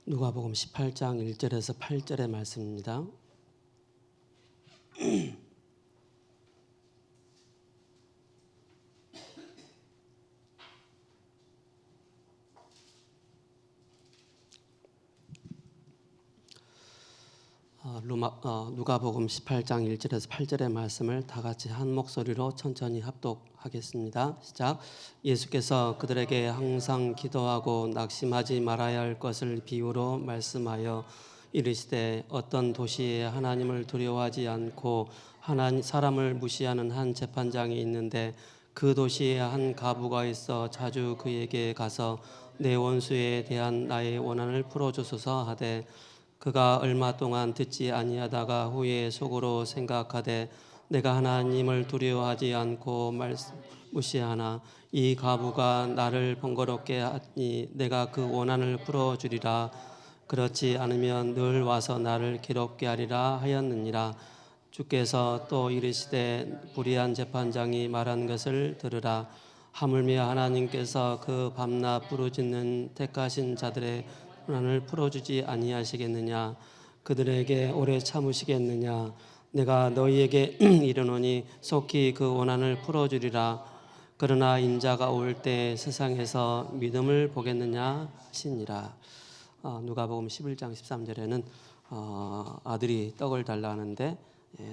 누가복음 18장 1절에서 8절의 말씀입니다. 누가복음 18장 1절에서 8절의 말씀을 다 같이 한 목소리로 천천히 합독하겠습니다. 시작. 예수께서 그들에게 항상 기도하고 낙심하지 말아야 할 것을 비유로 말씀하여 이르시되 어떤 도시에 하나님을 두려워하지 않고 사람을 무시하는 한 재판장이 있는데 그 도시에 한 과부가 있어 자주 그에게 가서 내 원수에 대한 나의 원한을 풀어주소서 하되 그가 얼마 동안 듣지 아니하다가 후에 속으로 생각하되 내가 하나님을 두려워하지 않고 무시하나 이 과부가 나를 번거롭게 하니 내가 그 원한을 풀어주리라. 그렇지 않으면 늘 와서 나를 괴롭게 하리라 하였느니라. 주께서 또 이르시되 불의한 재판장이 말한 것을 들으라. 하물며 하나님께서 그 밤낮 부르짖는 택하신 자들의 원한을 풀어주지 아니하시겠느냐. 그들에게 오래 참으시겠느냐. 내가 너희에게 이르노니 속히 그 원한을 풀어주리라. 그러나 인자가 올 때 세상에서 믿음을 보겠느냐 하시니라. 누가복음 11장 13절에는 아들이 떡을 달라 하는데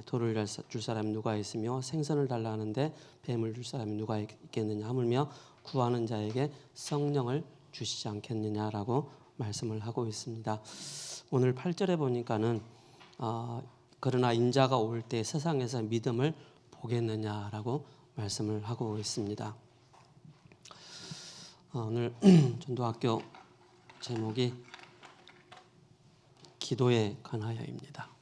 돌을 줄 사람이 누가 있으며 생선을 달라 하는데 뱀을 줄 사람이 누가 있겠느냐. 하물며 구하는 자에게 성령을 주시지 않겠느냐라고 말씀을 하고 있습니다. 오늘 8절에 보니까는 그러나 인자가 올 때 세상에서 믿음을 보겠느냐라고 말씀을 하고 있습니다. 오늘 전도학교 제목이 기도에 관하여입니다.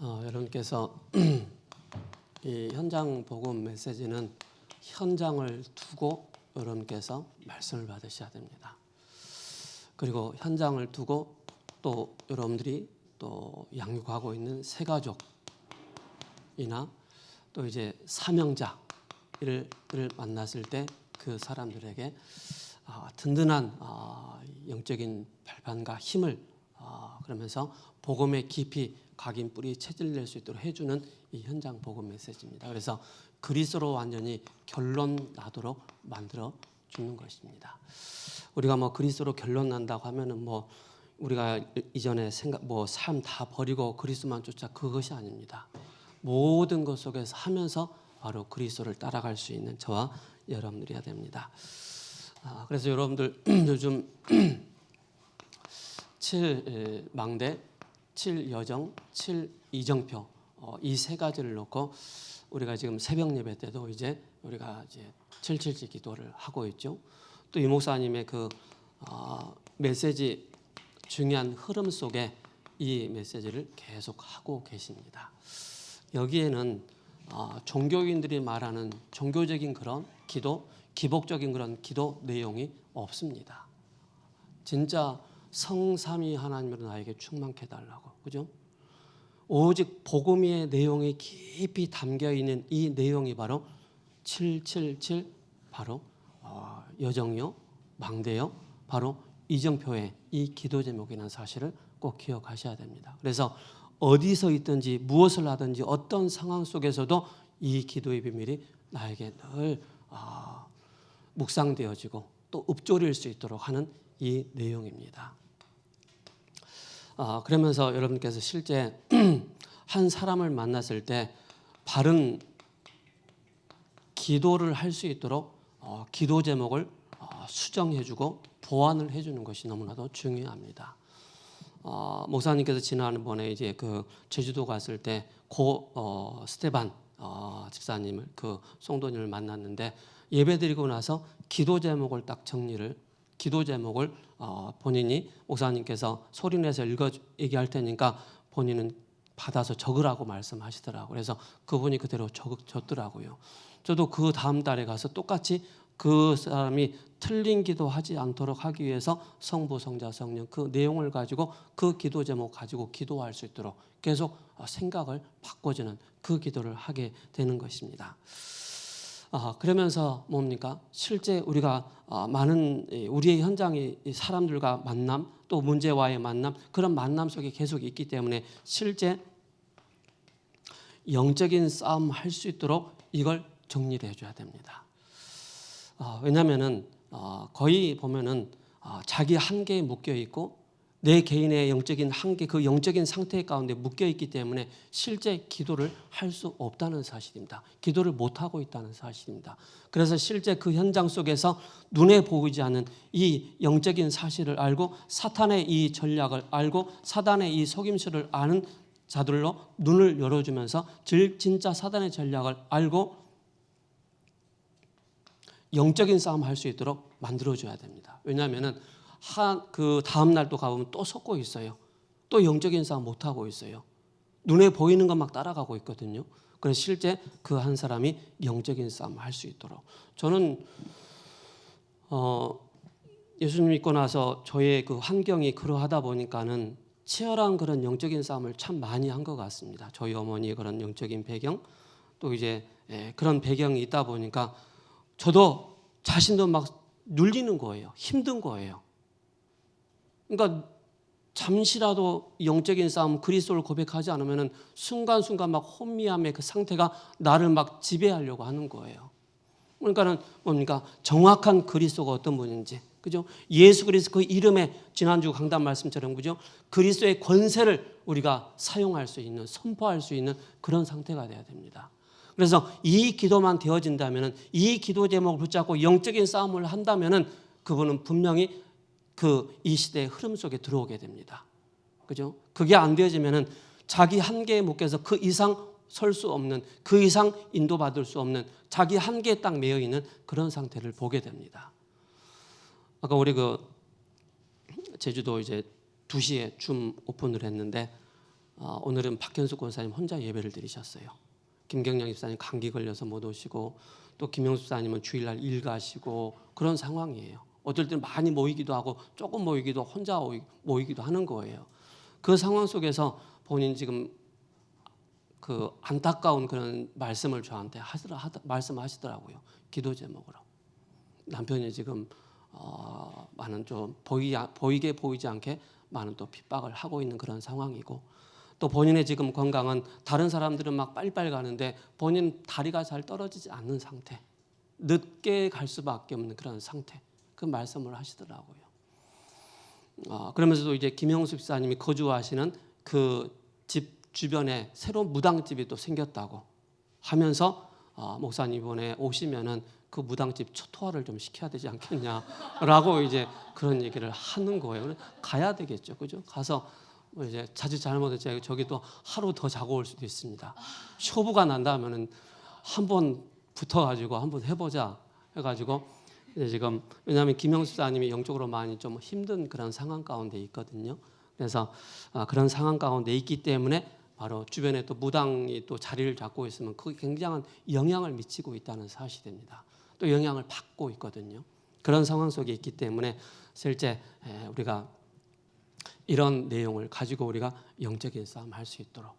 여러분께서 이 현장 복음 메시지는 현장을 두고 여러분께서 말씀을 받으셔야 됩니다. 그리고 현장을 두고 또 여러분들이 또 양육하고 있는 새가족이나 또 이제 사명자를 만났을 때 그 사람들에게 든든한 영적인 발판과 힘을 그러면서 복음의 깊이 각인 뿌리 체질낼 수 있도록 해주는 이 현장 복음 메시지입니다. 그래서 그리스도로 완전히 결론 나도록 만들어 주는 것입니다. 우리가 그리스도로 결론 난다고 하면은 우리가 이전에 삶 다 버리고 그리스도만 쫓아 그것이 아닙니다. 모든 것 속에서 하면서 바로 그리스도를 따라갈 수 있는 저와 여러분들이어야 됩니다. 그래서 여러분들 요즘 7망대, 7여정, 7이정표 이 세 가지를 놓고 우리가 지금 새벽 예배 때도 이제 우리가 이제 777 기도를 하고 있죠. 또 이 목사님의 그 메시지 중요한 흐름 속에 이 메시지를 계속 하고 계십니다. 여기에는 종교인들이 말하는 종교적인 그런 기도, 기복적인 그런 기도 내용이 없습니다. 진짜 성삼위 하나님으로 나에게 충만케 해달라고, 그죠? 오직 복음의 내용이 깊이 담겨 있는 이 내용이 바로 777 바로 여정요, 망대요, 바로 이정표의 이 기도 제목이라는 사실을 꼭 기억하셔야 됩니다. 그래서 어디서 있든지 무엇을 하든지 어떤 상황 속에서도 이 기도의 비밀이 나에게 늘 묵상되어지고 또 읊조릴 수 있도록 하는 이 내용입니다. 그러면서 여러분께서 실제 한 사람을 만났을 때 바른 기도를 할 수 있도록 기도 제목을 수정해주고 보완을 해주는 것이 너무나도 중요합니다. 목사님께서 지난번에 이제 그 제주도 갔을 때 스테반 집사님을 그 송도님을 만났는데 예배드리고 나서 기도 제목을 딱 기도 제목을 본인이 목사님께서 소리내서 얘기할 테니까 본인은 받아서 적으라고 말씀하시더라고요. 그래서 그분이 그대로 적더라고요. 저도 그 다음 달에 가서 똑같이 그 사람이 틀린 기도하지 않도록 하기 위해서 성부, 성자, 성령 그 내용을 가지고 그 기도 제목 가지고 기도할 수 있도록 계속 생각을 바꿔주는 그 기도를 하게 되는 것입니다. 그러면서 뭡니까? 실제 우리가 많은 우리의 현장의 사람들과 만남 또 문제와의 만남 그런 만남 속에 계속 있기 때문에 실제 영적인 싸움 할 수 있도록 이걸 정리를 해줘야 됩니다. 왜냐하면은 거의 보면은 자기 한계에 묶여 있고 내 개인의 영적인 한계 그 영적인 상태 가운데 묶여 있기 때문에 실제 기도를 할 수 없다는 사실입니다. 기도를 못 하고 있다는 사실입니다. 그래서 실제 그 현장 속에서 눈에 보이지 않는 이 영적인 사실을 알고 사탄의 이 전략을 알고 사단의 이 속임수를 아는 자들로 눈을 열어주면서 진짜 사단의 전략을 알고 영적인 싸움 할 수 있도록 만들어줘야 됩니다. 왜냐하면은 그 다음 날 또 가보면 또 섞고 있어요. 또 영적인 싸움 못 하고 있어요. 눈에 보이는 것 막 따라가고 있거든요. 그래서 실제 그 한 사람이 영적인 싸움 할 수 있도록 저는 예수님 믿고 나서 저의 그 환경이 그러하다 보니까는 치열한 그런 영적인 싸움을 참 많이 한 것 같습니다. 저희 어머니의 그런 영적인 배경 또 이제 그런 배경이 있다 보니까 저도 자신도 막 눌리는 거예요. 힘든 거예요. 그러니까 잠시라도 영적인 싸움 그리스도를 고백하지 않으면 순간순간 막 혼미함의 그 상태가 나를 막 지배하려고 하는 거예요. 그러니까는 뭡니까? 정확한 그리스도가 어떤 분인지, 그죠? 예수 그리스도 그 이름에 지난주 강단 말씀처럼 그죠? 그리스도의 권세를 우리가 사용할 수 있는, 선포할 수 있는 그런 상태가 돼야 됩니다. 그래서 이 기도만 되어진다면은 이 기도 제목을 붙잡고 영적인 싸움을 한다면은 그분은 분명히 이 시대의 흐름 속에 들어오게 됩니다. 그죠? 그게 안 되어지면은 자기 한계에 묶여서 그 이상 설 수 없는 그 이상 인도받을 수 없는 자기 한계에 딱 매여 있는 그런 상태를 보게 됩니다. 아까 우리 제주도 이제 2시에 줌 오픈을 했는데 오늘은 박현숙 권사님 혼자 예배를 드리셨어요. 김경량 집사님 감기 걸려서 못 오시고 또 김영수 집사님은 주일날 일 가시고 그런 상황이에요. 어떨 때는 많이 모이기도 하고 조금 모이기도 혼자 모이기도 하는 거예요. 그 상황 속에서 본인 지금 그 안타까운 그런 말씀을 저한테 말씀하시더라고요. 기도 제목으로. 남편이 지금 많은 좀 보이게 보이지 않게 많은 또 핍박을 하고 있는 그런 상황이고 또 본인의 지금 건강은 다른 사람들은 막 빨리빨리 가는데 본인 다리가 잘 떨어지지 않는 상태, 늦게 갈 수밖에 없는 그런 상태, 그 말씀을 하시더라고요. 그러면서도 이제 김영수 집사님이 거주하시는 그 집 주변에 새로운 무당집이 또 생겼다고 하면서 목사님 이번에 오시면은 그 무당집 초토화를 좀 시켜야 되지 않겠냐라고 이제 그런 얘기를 하는 거예요. 가야 되겠죠, 그죠? 가서 이제 자칫 잘못해서 저기 또 하루 더 자고 올 수도 있습니다. 쇼부가 난다면은 한번 붙어가지고 한번 해보자 해가지고 지금 왜냐하면 김영수 사님이 영적으로 많이 좀 힘든 그런 상황 가운데 있거든요. 그래서 그런 상황 가운데 있기 때문에 바로 주변에 또 무당이 또 자리를 잡고 있으면 그게 굉장한 영향을 미치고 있다는 사실입니다. 또 영향을 받고 있거든요. 그런 상황 속에 있기 때문에 실제 우리가 이런 내용을 가지고 우리가 영적인 싸움 할 수 있도록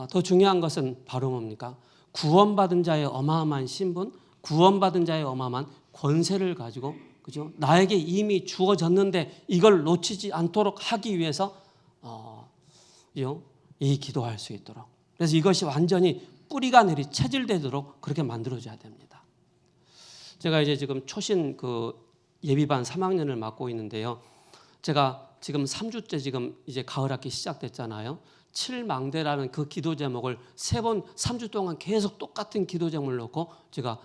더 중요한 것은 바로 뭡니까? 구원받은 자의 어마어마한 신분, 구원받은 자의 어마어마한 권세를 가지고 그죠? 나에게 이미 주어졌는데 이걸 놓치지 않도록 하기 위해서 이 기도할 수 있도록 그래서 이것이 완전히 뿌리가 내리 체질되도록 그렇게 만들어져야 됩니다. 제가 이제 지금 초신 그 예비반 3학년을 맡고 있는데요. 제가 지금 3주째 지금 이제 가을 학기 시작됐잖아요. 7망대라는 그 기도 제목을 3번 3주 동안 계속 똑같은 기도 제목을 놓고 제가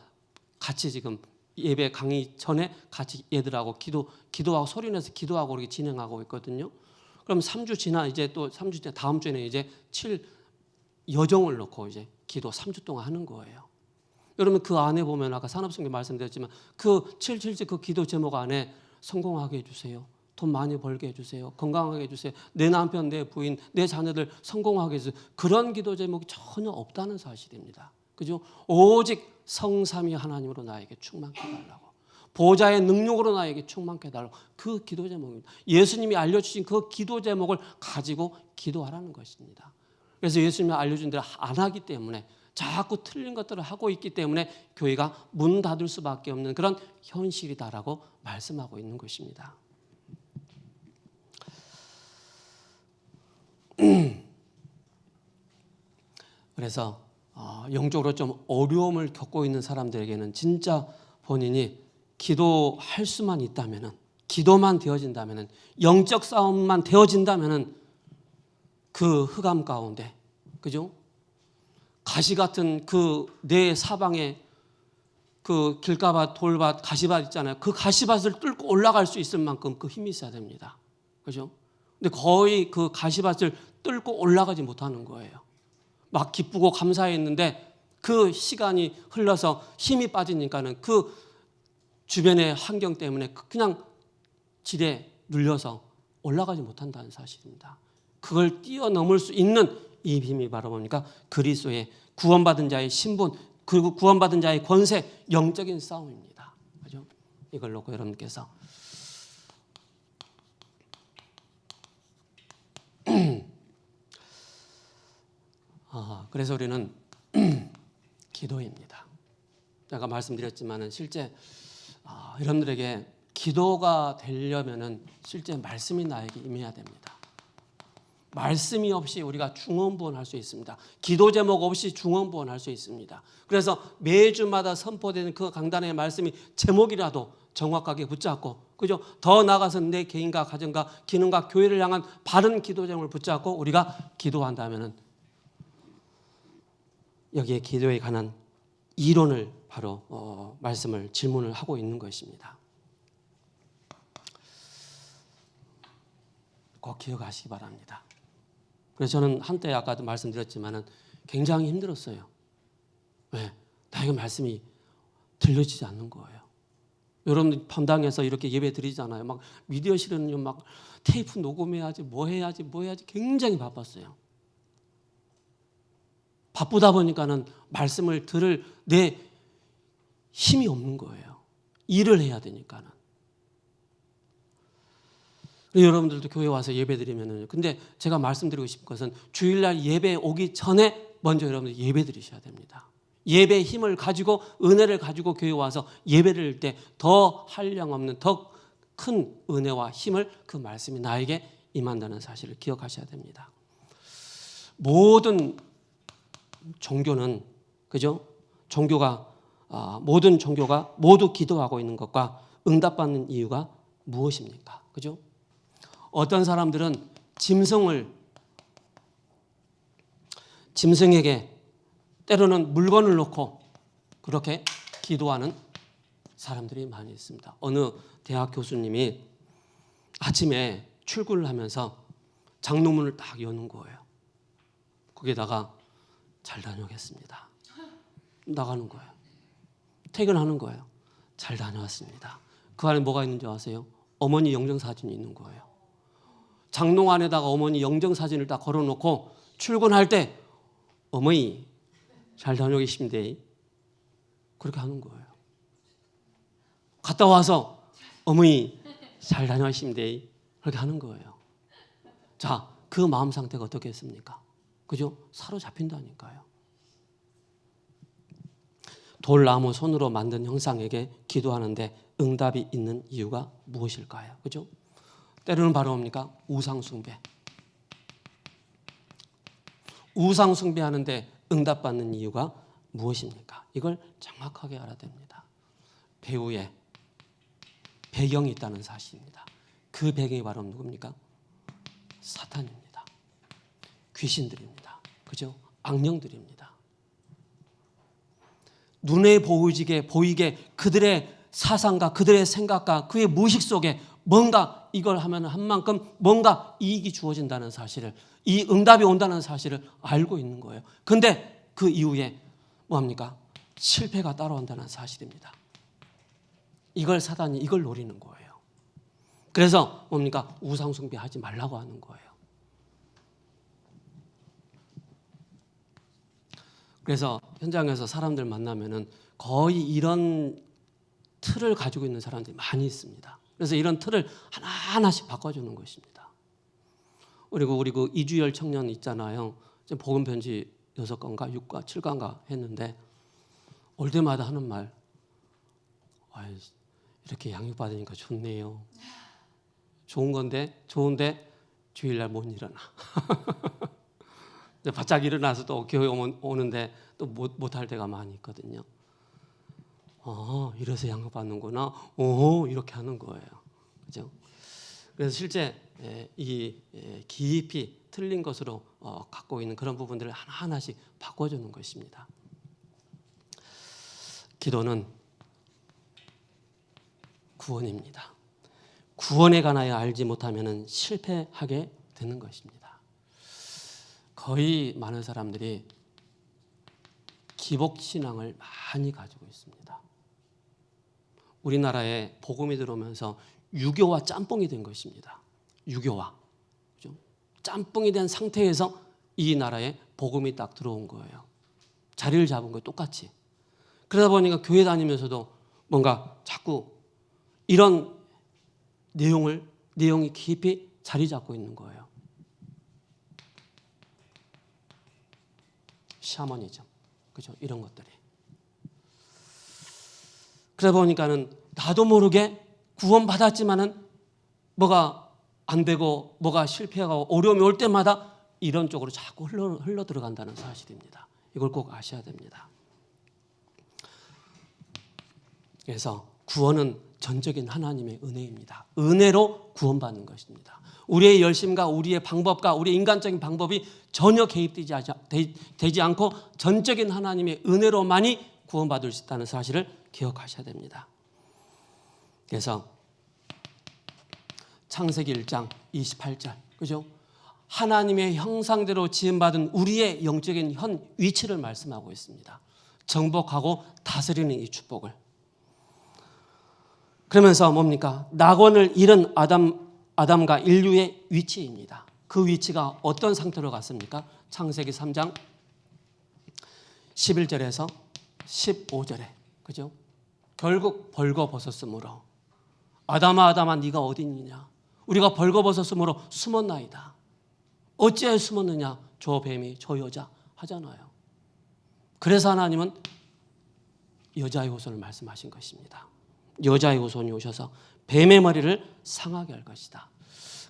같이 지금 예배 강의 전에 같이 얘들하고 기도하고 소리 내서 기도하고 그렇게 진행하고 있거든요. 그럼 3주 지나 이제 또 3주째 다음 주에는 이제 7 여정을 놓고 이제 기도 3주 동안 하는 거예요. 여러분 그 안에 보면 아까 산업성경 말씀드렸지만 그 777 그 기도 제목 안에 성공하게 해주세요. 돈 많이 벌게 해주세요. 건강하게 해주세요. 내 남편, 내 부인, 내 자녀들 성공하게 해주세요. 그런 기도 제목이 전혀 없다는 사실입니다. 그죠? 오직 성삼위 하나님으로 나에게 충만케 해달라고. 보좌의 능력으로 나에게 충만케 해달라고. 그 기도 제목입니다. 예수님이 알려주신 그 기도 제목을 가지고 기도하라는 것입니다. 그래서 예수님이 알려준 대로 안 하기 때문에 자꾸 틀린 것들을 하고 있기 때문에 교회가 문 닫을 수밖에 없는 그런 현실이다라고 말씀하고 있는 것입니다. 그래서 영적으로 좀 어려움을 겪고 있는 사람들에게는 진짜 본인이 기도할 수만 있다면은, 기도만 되어진다면은, 영적 싸움만 되어진다면은 그 흑암 가운데, 그죠? 가시 같은 그 내 사방에 그 길가밭, 돌밭, 가시밭 있잖아요. 그 가시밭을 뚫고 올라갈 수 있을 만큼 그 힘이 있어야 됩니다. 그죠? 근데 거의 그 가시밭을 뚫고 올라가지 못하는 거예요. 막 기쁘고 감사했는데 그 시간이 흘러서 힘이 빠지니까는 그 주변의 환경 때문에 그냥 지뢰 눌려서 올라가지 못한다는 사실입니다. 그걸 뛰어넘을 수 있는 이 힘이 바로 뭡니까? 그리스도의 구원받은 자의 신분, 그리고 구원받은 자의 권세, 영적인 싸움입니다. 그죠? 이걸 놓고 여러분께서 그래서 우리는 기도입니다. 제가 말씀드렸지만은 실제 여러분들에게 기도가 되려면은 실제 말씀이 나에게 임해야 됩니다. 말씀이 없이 우리가 중언부언할 수 있습니다. 기도 제목 없이 중언부언할 수 있습니다. 그래서 매주마다 선포되는 그 강단의 말씀이 제목이라도 정확하게 붙잡고, 그죠? 더 나아가서 내 개인과 가정과 기능과 교회를 향한 바른 기도 제목을 붙잡고 우리가 기도한다면은 여기에 기도에 관한 이론을 바로 말씀을 질문을 하고 있는 것입니다. 꼭 기억하시기 바랍니다. 그래서 저는 한때 아까도 말씀드렸지만은 굉장히 힘들었어요. 왜? 나에게 말씀이 들려지지 않는 거예요. 여러분들 판당에서 이렇게 예배 드리잖아요. 막 미디어실은 막 테이프 녹음해야지, 뭐 해야지 굉장히 바빴어요. 바쁘다 보니까는 말씀을 들을 내 힘이 없는 거예요. 일을 해야 되니까는. 여러분들도 교회 와서 예배 드리면은, 근데 제가 말씀드리고 싶은 것은 주일날 예배 오기 전에 먼저 여러분들 예배 드리셔야 됩니다. 예배의 힘을 가지고, 은혜를 가지고 교회 와서 예배 드릴 때 더 한량없는 더 큰 은혜와 힘을 그 말씀이 나에게 임한다는 사실을 기억하셔야 됩니다. 모든 종교는, 그죠? 모든 종교가 모두 기도하고 있는 것과 응답받는 이유가 무엇입니까? 그죠? 어떤 사람들은 짐승에게 때로는 물건을 놓고 그렇게 기도하는 사람들이 많이 있습니다. 어느 대학 교수님이 아침에 출근을 하면서 장로문을 딱 여는 거예요. 거기에다가 잘 다녀오겠습니다. 나가는 거예요. 퇴근하는 거예요. 잘 다녀왔습니다. 그 안에 뭐가 있는지 아세요? 어머니 영정사진이 있는 거예요. 장롱 안에다가 어머니 영정사진을 딱 걸어놓고 출근할 때 어머니 잘 다녀오겠습니다. 그렇게 하는 거예요. 갔다 와서 어머니 잘 다녀오겠습니다. 그렇게 하는 거예요. 자, 그 마음 상태가 어떻겠습니까? 그죠? 사로잡힌다니까요. 돌나무 손으로 만든 형상에게 기도하는데 응답이 있는 이유가 무엇일까요? 그죠? 때로는 바로 뭡니까? 우상숭배. 우상숭배하는데 응답받는 이유가 무엇입니까? 이걸 정확하게 알아야 됩니다. 배후에 배경이 있다는 사실입니다. 그 배경이 바로 누굽니까? 사탄입니다. 귀신들입니다. 그죠? 악령들입니다. 눈에 보이게 그들의 사상과 그들의 생각과 그의 무의식 속에 뭔가 이걸 하면 한 만큼 뭔가 이익이 주어진다는 사실을, 이 응답이 온다는 사실을 알고 있는 거예요. 그런데 그 이후에 뭐합니까? 실패가 따라온다는 사실입니다. 사단이 이걸 노리는 거예요. 그래서 뭡니까? 우상숭배하지 말라고 하는 거예요. 그래서 현장에서 사람들 만나면은 거의 이런 틀을 가지고 있는 사람들이 많이 있습니다. 그래서 이런 틀을 하나하나씩 바꿔주는 것입니다. 그리고 우리 그 이주열 청년 있잖아요. 지금 복음 편지 6권가 6과 7권가 했는데 올 때마다 하는 말, 이렇게 양육받으니까 좋네요. 좋은데 주일날 못 일어나. 바짝 일어나서 또 교회 오는데 또 못할 때가 많이 있거든요. 이래서 양육받는구나. 이렇게 하는 거예요. 그죠? 그래서 실제 이 깊이 틀린 것으로 갖고 있는 그런 부분들을 하나하나씩 바꿔주는 것입니다. 기도는 구원입니다. 구원에 관하여 알지 못하면 실패하게 되는 것입니다. 거의 많은 사람들이 기복신앙을 많이 가지고 있습니다. 우리나라에 복음이 들어오면서 유교와 짬뽕이 된 것입니다. 유교와 짬뽕이 된 상태에서 이 나라에 복음이 딱 들어온 거예요. 자리를 잡은 거예요. 똑같이. 그러다 보니까 교회 다니면서도 뭔가 자꾸 이런 내용이 깊이 자리 잡고 있는 거예요. 샤머니즘, 그죠? 이런 것들이. 그러다 보니까는 나도 모르게 구원받았지만은 뭐가 안 되고 뭐가 실패하고 어려움이 올 때마다 이런 쪽으로 자꾸 흘러 들어간다는 사실입니다. 이걸 꼭 아셔야 됩니다. 그래서 구원은 전적인 하나님의 은혜입니다. 은혜로 구원받는 것입니다. 우리의 열심과 우리의 방법과 우리의 인간적인 방법이 전혀 개입되지 않고 전적인 하나님의 은혜로만이 구원받을 수 있다는 사실을 기억하셔야 됩니다. 그래서 창세기 1장 28절, 그죠? 하나님의 형상대로 지음받은 우리의 영적인 현 위치를 말씀하고 있습니다. 정복하고 다스리는 이 축복을. 그러면서 뭡니까? 낙원을 잃은 아담과 인류의 위치입니다. 그 위치가 어떤 상태로 갔습니까? 창세기 3장 11절에서 15절에, 그죠? 결국 벌거벗었으므로 아담아 네가 어디 있느냐? 우리가 벌거벗었으므로 숨었나이다. 어찌하여 숨었느냐? 저 뱀이 저 여자 하잖아요. 그래서 하나님은 여자의 후손을 말씀하신 것입니다. 여자의 후손이 오셔서 뱀의 머리를 상하게 할 것이다.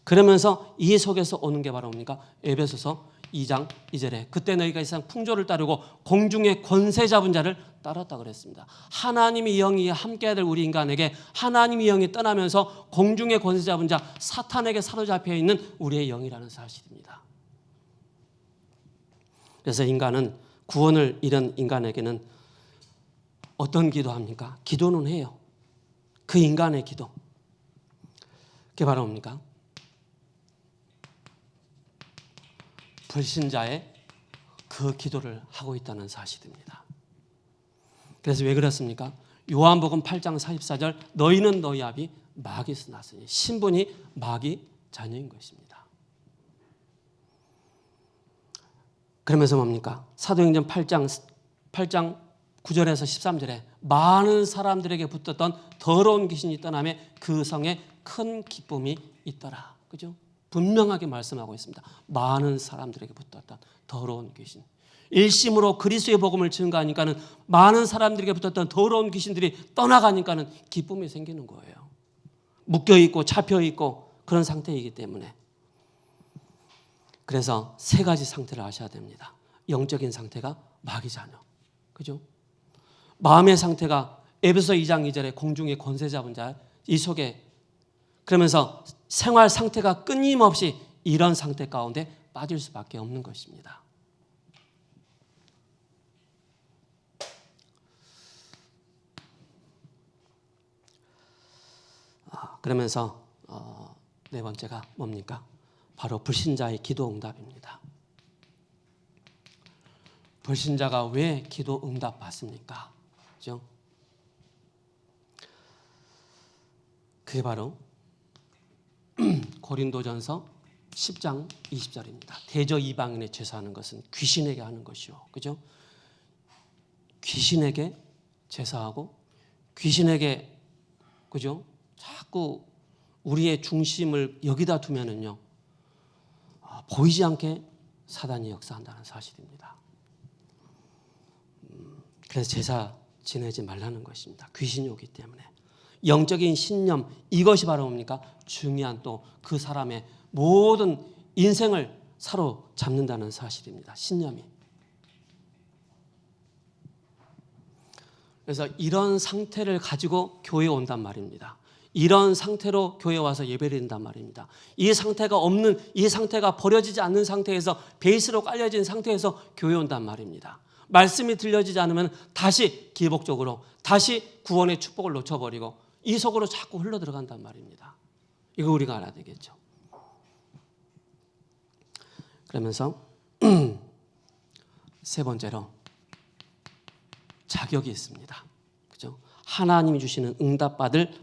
그러면서 이 속에서 오는 게 바로 뭡니까? 에베소서 2장 2절에 그때 너희가 이 세상 풍조를 따르고 공중의 권세 잡은 자를 따랐다 그랬습니다. 하나님의 영이 함께해야 될 우리 인간에게 하나님의 영이 떠나면서 공중의 권세 잡은 자 사탄에게 사로잡혀 있는 우리의 영이라는 사실입니다. 그래서 인간은 구원을 잃은 인간에게는 어떤 기도합니까? 기도는 해요. 그 인간의 기도. 그게 바로 뭡니까? 불신자의 그 기도를 하고 있다는 사실입니다. 그래서 왜 그렇습니까? 요한복음 8장 44절 너희는 너희 아비 마귀에서 났으니 신분이 마귀 자녀인 것입니다. 그러면서 뭡니까? 사도행전 8장 9절에서 13절에 많은 사람들에게 붙었던 더러운 귀신이 떠나며 그 성에 큰 기쁨이 있더라. 그죠? 분명하게 말씀하고 있습니다. 많은 사람들에게 붙었던 더러운 귀신. 일심으로 그리스도의 복음을 증거하니까는 많은 사람들에게 붙었던 더러운 귀신들이 떠나가니까는 기쁨이 생기는 거예요. 묶여 있고 잡혀 있고 그런 상태이기 때문에. 그래서 세 가지 상태를 아셔야 됩니다. 영적인 상태가 마귀 자녀. 그죠? 마음의 상태가 에베소 2장 2절에 공중의 권세 잡은 자 이 속에 그러면서 생활 상태가 끊임없이 이런 상태 가운데 빠질 수밖에 없는 것입니다. 그러면서 네 번째가 뭡니까? 바로 불신자의 기도 응답입니다. 불신자가 왜 기도 응답 받습니까? 그죠? 그게 바로 고린도전서 10장 20절입니다. 대저 이방인의 제사하는 것은 귀신에게 하는 것이요. 그죠? 귀신에게 제사하고 귀신에게, 그죠? 자꾸 우리의 중심을 여기다 두면은요, 보이지 않게 사단이 역사한다는 사실입니다. 그래서 제사 지내지 말라는 것입니다. 귀신이 오기 때문에. 영적인 신념, 이것이 바로 뭡니까? 중요한 또 그 사람의 모든 인생을 사로잡는다는 사실입니다. 신념이. 그래서 이런 상태를 가지고 교회에 온단 말입니다. 이런 상태로 교회에 와서 예배를 드린단 말입니다. 이 상태가 없는, 이 상태가 버려지지 않는 상태에서, 베이스로 깔려진 상태에서 교회에 온단 말입니다. 말씀이 들려지지 않으면 다시 기복적으로 다시 구원의 축복을 놓쳐버리고 이 속으로 자꾸 흘러들어간단 말입니다. 이거 우리가 알아야 되겠죠. 그러면서 세 번째로 자격이 있습니다. 그죠? 하나님이 주시는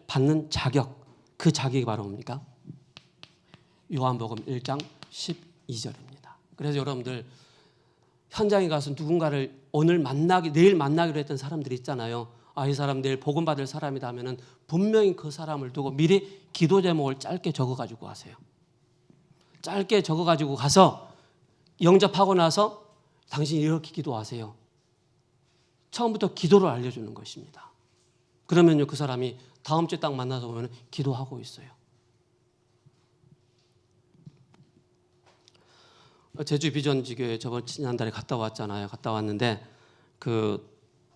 받는 자격, 그 자격이 바로 뭡니까? 요한복음 1장 12절입니다. 그래서 여러분들 현장에 가서 누군가를 내일 만나기로 했던 사람들이 있잖아요. 이 사람 내일 복음 받을 사람이다 하면은 분명히 그 사람을 두고 미리 기도 제목을 짧게 적어가지고 가세요. 짧게 적어가지고 가서 영접하고 나서 당신이 이렇게 기도하세요. 처음부터 기도를 알려주는 것입니다. 그러면요, 그 사람이 다음 주에 딱 만나서 보면 기도하고 있어요. 제주 비전지교에 저번 지난달에 갔다 왔잖아요. 갔다 왔는데 그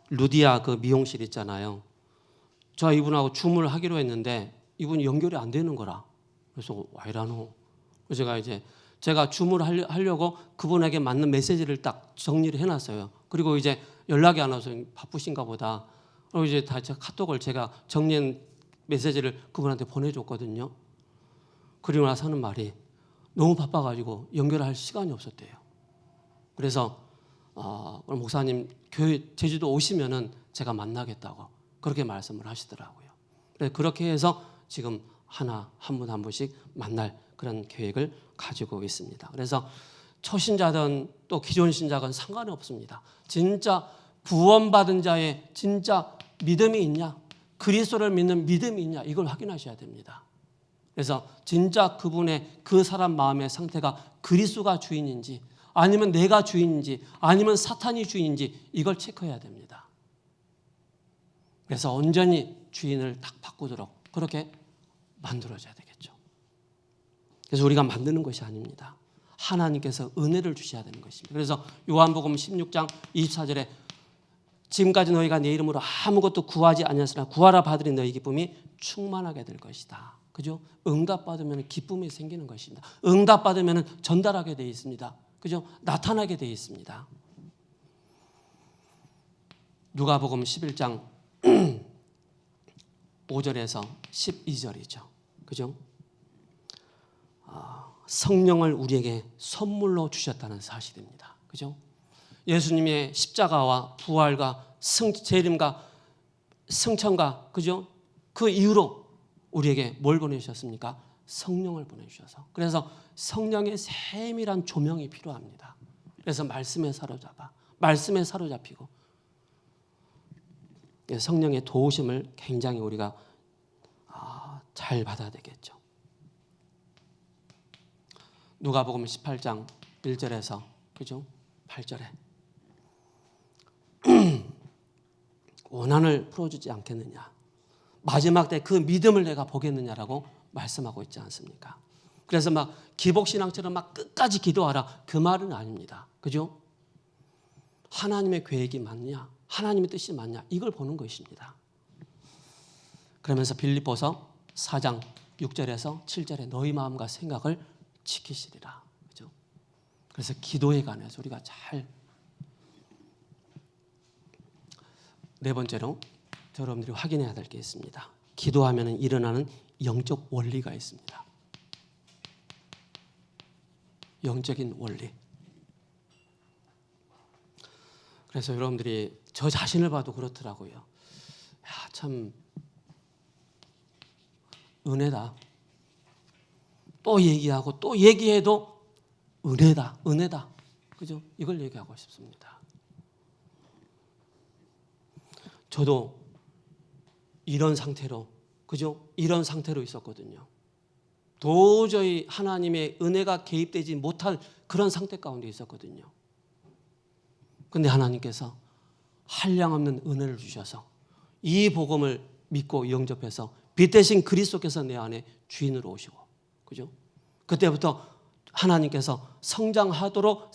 루디아 그 미용실 있잖아요. 저 이분하고 줌을 하기로 했는데 이분이 연결이 안 되는 거라. 그래서 와 이라노. 그래서 제가 줌을 하려고 그분에게 맞는 메시지를 딱 정리를 해놨어요. 그리고 이제 연락이 안 와서 바쁘신가 보다. 그리고 이제 다 카톡을 제가 정리한 메시지를 그분한테 보내줬거든요. 그리고 나서 하는 말이 너무 바빠가지고 연결할 시간이 없었대요. 그래서 목사님 교회 제주도 오시면은 제가 만나겠다고 그렇게 말씀을 하시더라고요. 그래서 그렇게 해서 지금 한 분 한 분씩 만날 그런 계획을 가지고 있습니다. 그래서 초신자든 또 기존 신자든 상관이 없습니다. 진짜 구원받은 자의 진짜 믿음이 있냐, 그리스도를 믿는 믿음이 있냐, 이걸 확인하셔야 됩니다. 그래서 진짜 그분의 그 사람 마음의 상태가 그리스도가 주인인지 아니면 내가 주인인지 아니면 사탄이 주인인지 이걸 체크해야 됩니다. 그래서 온전히 주인을 딱 바꾸도록 그렇게 만들어져야 되겠죠. 그래서 우리가 만드는 것이 아닙니다. 하나님께서 은혜를 주셔야 되는 것입니다. 그래서 요한복음 16장 24절에 지금까지 너희가 내 이름으로 아무것도 구하지 아니하였으나 구하라 받으리 너희 기쁨이 충만하게 될 것이다. 그죠? 응답받으면 기쁨이 생기는 것입니다. 응답받으면 전달하게 되어 있습니다. 그죠? 나타나게 되어 있습니다. 누가복음 11장 5절에서 12절이죠. 그죠? 성령을 우리에게 선물로 주셨다는 사실입니다. 그죠? 예수님의 십자가와 부활과 재림과 승천과 그죠? 그 이후로 우리에게 뭘 보내주셨습니까? 성령을 보내주셔서. 그래서 성령의 세밀한 조명이 필요합니다. 그래서 말씀에 사로잡히고 성령의 도우심을 굉장히 우리가 잘 받아야 되겠죠. 누가복음 18장 1절에서 그죠? 8절에 원한을 풀어주지 않겠느냐, 마지막 때 그 믿음을 내가 보겠느냐라고 말씀하고 있지 않습니까? 그래서 막 기복신앙처럼 막 끝까지 기도하라 그 말은 아닙니다. 그죠? 하나님의 계획이 맞냐, 하나님의 뜻이 맞냐, 이걸 보는 것입니다. 그러면서 빌립보서 4장 6절에서 7절에 너희 마음과 생각을 지키시리라. 그죠? 그래서 기도에 관해서 우리가 네 번째로 여러분들이 확인해야 될 게 있습니다. 기도하면 일어나는 영적 원리가 있습니다. 영적인 원리. 그래서 여러분들이 저 자신을 봐도 그렇더라고요. 참 은혜다. 또 얘기하고 또 얘기해도 은혜다. 그죠? 이걸 얘기하고 싶습니다. 저도 이런 상태로, 그죠? 이런 상태로 있었거든요. 도저히 하나님의 은혜가 개입되지 못할 그런 상태 가운데 있었거든요. 근데 하나님께서 한량없는 은혜를 주셔서 이 복음을 믿고 영접해서 빛 대신 그리스도께서 내 안에 주인으로 오시고, 그죠? 그때부터 하나님께서 성장하도록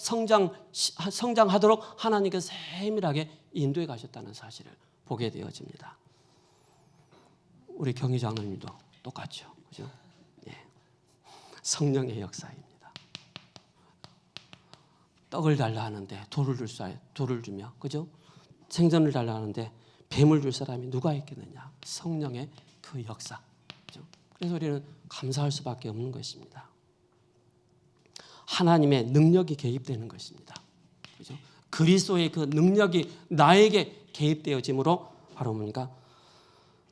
하나님께서 세밀하게 인도해 가셨다는 사실을 보게 되어집니다. 우리 경희 장로님도 똑같죠, 그죠? 예. 성령의 역사입니다. 떡을 달라 하는데 돌을 주며, 그죠? 생선을 달라 하는데 뱀을 줄 사람이 누가 있겠느냐? 성령의 그 역사. 그죠? 그래서 우리는 감사할 수밖에 없는 것입니다. 하나님의 능력이 개입되는 것입니다. 그죠? 그리스도의 그 능력이 나에게 개입되어짐으로 바로 뭡니까?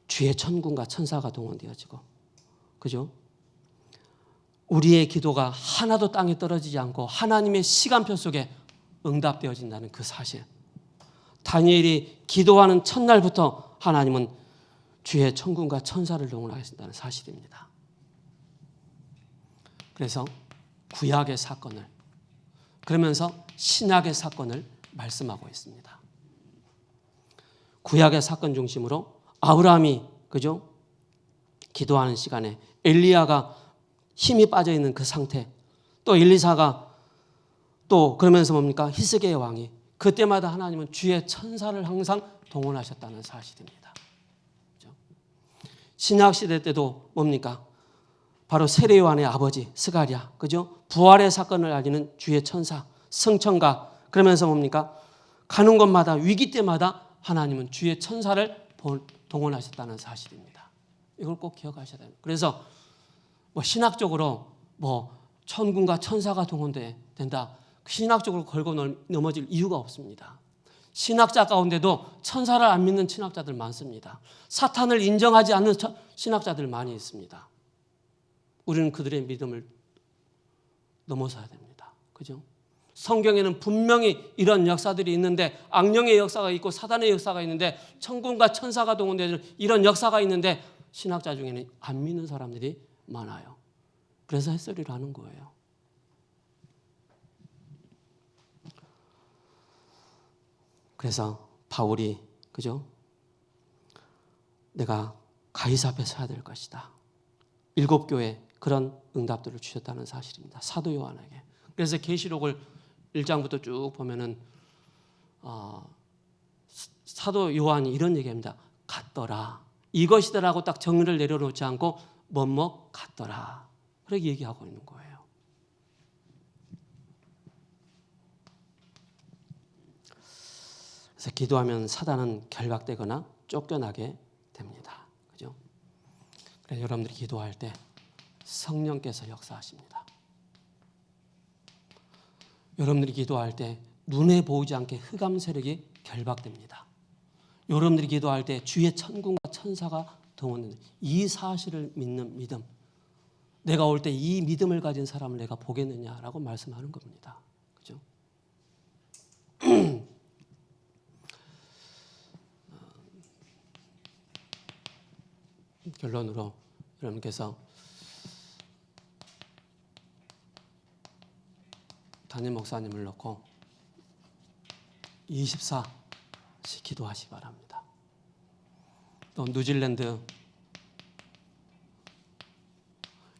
주의 천군과 천사가 동원되어지고, 그죠? 우리의 기도가 하나도 땅에 떨어지지 않고 하나님의 시간표 속에 응답되어진다는 그 사실. 다니엘이 기도하는 첫날부터 하나님은 주의 천군과 천사를 동원하신다는 사실입니다. 그래서 구약의 사건을, 그러면서 신약의 사건을 말씀하고 있습니다. 구약의 사건 중심으로 아브라함이, 그죠? 기도하는 시간에 엘리야가 힘이 빠져 있는 그 상태, 또 엘리사가 또 그러면서 뭡니까? 히스기야의 왕이, 그때마다 하나님은 주의 천사를 항상 동원하셨다는 사실입니다. 그죠? 신약 시대 때도 뭡니까? 바로 세례 요한의 아버지 스가랴, 그죠? 부활의 사건을 알리는 주의 천사, 성천가, 그러면서 뭡니까? 가는 곳마다 위기 때마다 하나님은 주의 천사를 동원하셨다는 사실입니다. 이걸 꼭 기억하셔야 됩니다. 그래서 신학적으로 천군과 천사가 동원된다, 신학적으로 걸고 넘어질 이유가 없습니다. 신학자 가운데도 천사를 안 믿는 신학자들 많습니다. 사탄을 인정하지 않는 신학자들 많이 있습니다. 우리는 그들의 믿음을 넘어서야 됩니다. 그죠? 성경에는 분명히 이런 역사들이 있는데, 악령의 역사가 있고 사단의 역사가 있는데, 천군과 천사가 동원되는 이런 역사가 있는데, 신학자 중에는 안 믿는 사람들이 많아요. 그래서 햇소리를 하는 거예요. 그래서 바울이, 그죠? 내가 가이사 앞에 서야 될 것이다. 7교회 그런 응답들을 주셨다는 사실입니다. 사도 요한에게. 그래서 계시록을 1장부터 쭉 보면은 사도 요한이 이런 얘기합니다. 같더라. 이것이더라고 딱 정의를 내려놓지 않고 뭐뭐 같더라. 그렇게 얘기하고 있는 거예요. 그래서 기도하면 사단은 결박되거나 쫓겨나게 됩니다. 그죠? 그래서 여러분들이 기도할 때 성령께서 역사하십니다. 여러분들이 기도할 때 눈에 보이지 않게 흑암 세력이 결박됩니다. 여러분들이 기도할 때 주의 천군과 천사가 동원되는 이 사실을 믿는 믿음, 내가 올 때 이 믿음을 가진 사람을 내가 보겠느냐라고 말씀하는 겁니다. 그죠? 결론으로 여러분께서 담임 목사님을 놓고 24시 기도하시기 바랍니다. 또 뉴질랜드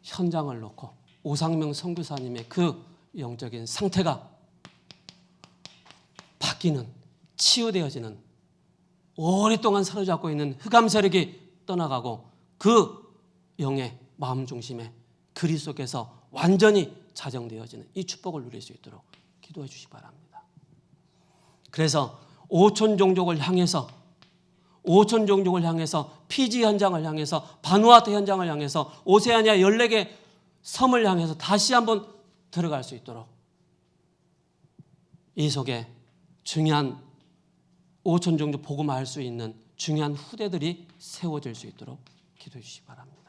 현장을 놓고 오상명 선교사님의 그 영적인 상태가 바뀌는, 치유되어지는, 오랫동안 사로잡고 있는 흑암 세력이 떠나가고 그 영의 마음 중심에 그리스도께서 완전히 자정되어지는 이 축복을 누릴 수 있도록 기도해 주시기 바랍니다. 그래서 오촌 종족을 향해서 피지 현장을 향해서 바누아투 현장을 향해서 오세아니아 14개 섬을 향해서 다시 한번 들어갈 수 있도록 이 속에 중요한 오촌 종족 복음화할 수 있는 중요한 후대들이 세워질 수 있도록 기도해 주시기 바랍니다.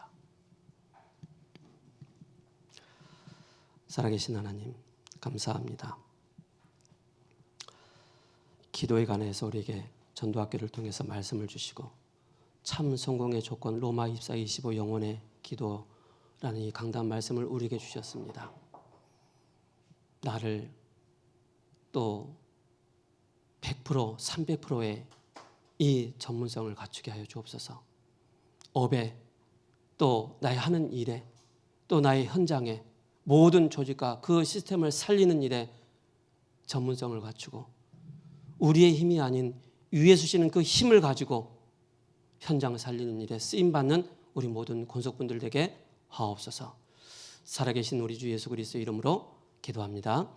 살아계신 하나님 감사합니다. 기도에 관해서 우리에게 전도학교를 통해서 말씀을 주시고 참 성공의 조건 로마 24:25 영혼의 기도라는 이 강단 말씀을 우리에게 주셨습니다. 나를 또 100%, 300%의 이 전문성을 갖추게 하여 주옵소서. 업에 또 나의 하는 일에 또 나의 현장에 모든 조직과 그 시스템을 살리는 일에 전문성을 갖추고 우리의 힘이 아닌 위에 주시는 그 힘을 가지고 현장을 살리는 일에 쓰임받는 우리 모든 권속분들 되게 하옵소서. 살아계신 우리 주 예수 그리스도의 이름으로 기도합니다.